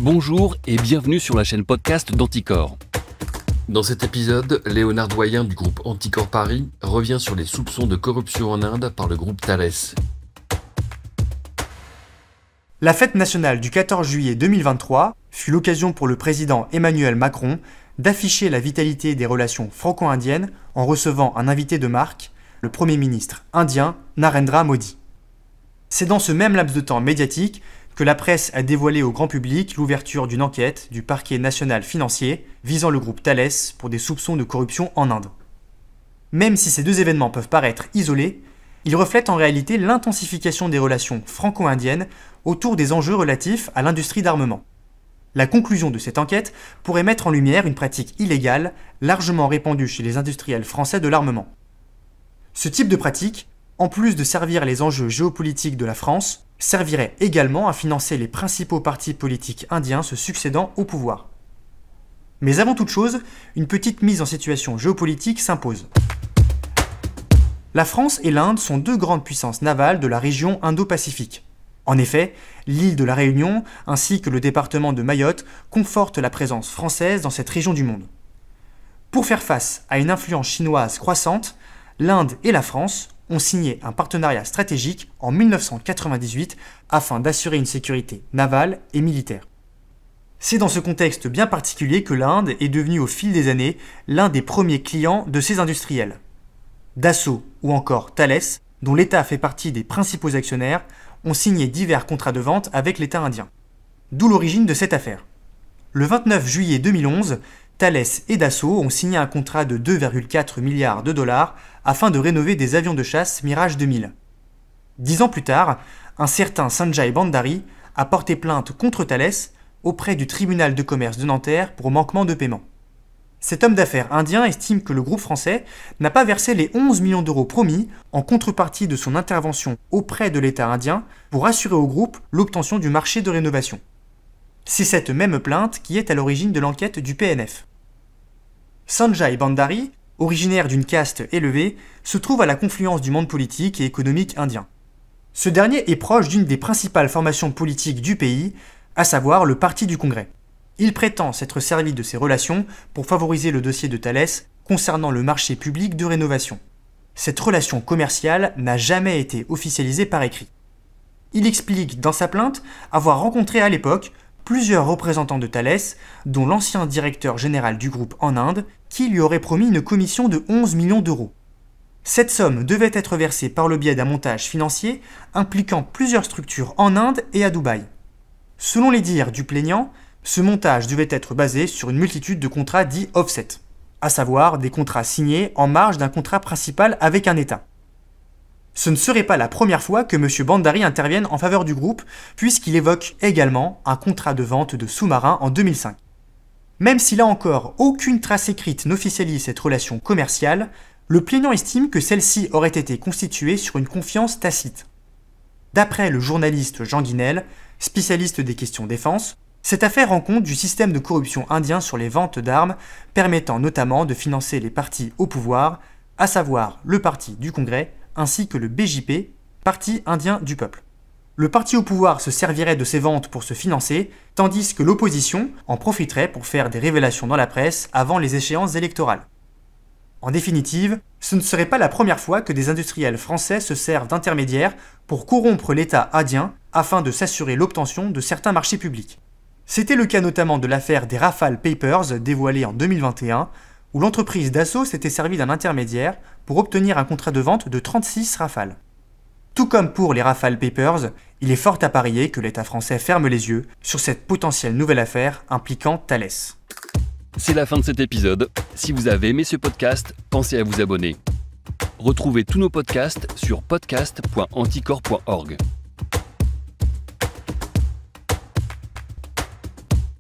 Bonjour et bienvenue sur la chaîne podcast d'Anticor. Dans cet épisode, Léonard Doyen du groupe Anticor Paris revient sur les soupçons de corruption en Inde par le groupe Thales. La fête nationale du 14 juillet 2023 fut l'occasion pour le président Emmanuel Macron d'afficher la vitalité des relations franco-indiennes en recevant un invité de marque, le Premier ministre indien Narendra Modi. C'est dans ce même laps de temps médiatique que la presse a dévoilé au grand public l'ouverture d'une enquête du parquet national financier visant le groupe Thales pour des soupçons de corruption en Inde. Même si ces deux événements peuvent paraître isolés, ils reflètent en réalité l'intensification des relations franco-indiennes autour des enjeux relatifs à l'industrie d'armement. La conclusion de cette enquête pourrait mettre en lumière une pratique illégale largement répandue chez les industriels français de l'armement. Ce type de pratique, en plus de servir les enjeux géopolitiques de la France, servirait également à financer les principaux partis politiques indiens se succédant au pouvoir. Mais avant toute chose, une petite mise en situation géopolitique s'impose. La France et l'Inde sont deux grandes puissances navales de la région Indo-Pacifique. En effet, l'île de la Réunion ainsi que le département de Mayotte confortent la présence française dans cette région du monde. Pour faire face à une influence chinoise croissante, l'Inde et la France ont signé un partenariat stratégique en 1998 afin d'assurer une sécurité navale et militaire. C'est dans ce contexte bien particulier que l'Inde est devenue au fil des années l'un des premiers clients de ces industriels. Dassault ou encore Thales, dont l'État fait partie des principaux actionnaires, ont signé divers contrats de vente avec l'État indien. D'où l'origine de cette affaire. Le 29 juillet 2011, Thales et Dassault ont signé un contrat de 2,4 milliards de dollars afin de rénover des avions de chasse Mirage 2000. 10 ans plus tard, un certain Sanjay Bandari a porté plainte contre Thales auprès du tribunal de commerce de Nanterre pour manquement de paiement. Cet homme d'affaires indien estime que le groupe français n'a pas versé les 11 millions d'euros promis en contrepartie de son intervention auprès de l'État indien pour assurer au groupe l'obtention du marché de rénovation. C'est cette même plainte qui est à l'origine de l'enquête du PNF. Sanjay Bandari, originaire d'une caste élevée, se trouve à la confluence du monde politique et économique indien. Ce dernier est proche d'une des principales formations politiques du pays, à savoir le Parti du Congrès. Il prétend s'être servi de ces relations pour favoriser le dossier de Thales concernant le marché public de rénovation. Cette relation commerciale n'a jamais été officialisée par écrit. Il explique dans sa plainte avoir rencontré à l'époque plusieurs représentants de Thales, dont l'ancien directeur général du groupe en Inde, qui lui aurait promis une commission de 11 millions d'euros. Cette somme devait être versée par le biais d'un montage financier impliquant plusieurs structures en Inde et à Dubaï. Selon les dires du plaignant, ce montage devait être basé sur une multitude de contrats dits offset, à savoir des contrats signés en marge d'un contrat principal avec un État. Ce ne serait pas la première fois que M. Bandari intervienne en faveur du groupe, puisqu'il évoque également un contrat de vente de sous-marins en 2005. Même si là encore aucune trace écrite n'officialise cette relation commerciale, le plaignant estime que celle-ci aurait été constituée sur une confiance tacite. D'après le journaliste Jean Guinel, spécialiste des questions défense, cette affaire rend compte du système de corruption indien sur les ventes d'armes, permettant notamment de financer les partis au pouvoir, à savoir le Parti du Congrès, ainsi que le BJP, Parti indien du peuple. Le parti au pouvoir se servirait de ces ventes pour se financer, tandis que l'opposition en profiterait pour faire des révélations dans la presse avant les échéances électorales. En définitive, ce ne serait pas la première fois que des industriels français se servent d'intermédiaires pour corrompre l'État indien afin de s'assurer l'obtention de certains marchés publics. C'était le cas notamment de l'affaire des Rafale Papers dévoilée en 2021, où l'entreprise Dassault s'était servie d'un intermédiaire pour obtenir un contrat de vente de 36 Rafales. Tout comme pour les Rafale Papers, il est fort à parier que l'État français ferme les yeux sur cette potentielle nouvelle affaire impliquant Thales. C'est la fin de cet épisode. Si vous avez aimé ce podcast, pensez à vous abonner. Retrouvez tous nos podcasts sur podcast.anticor.org.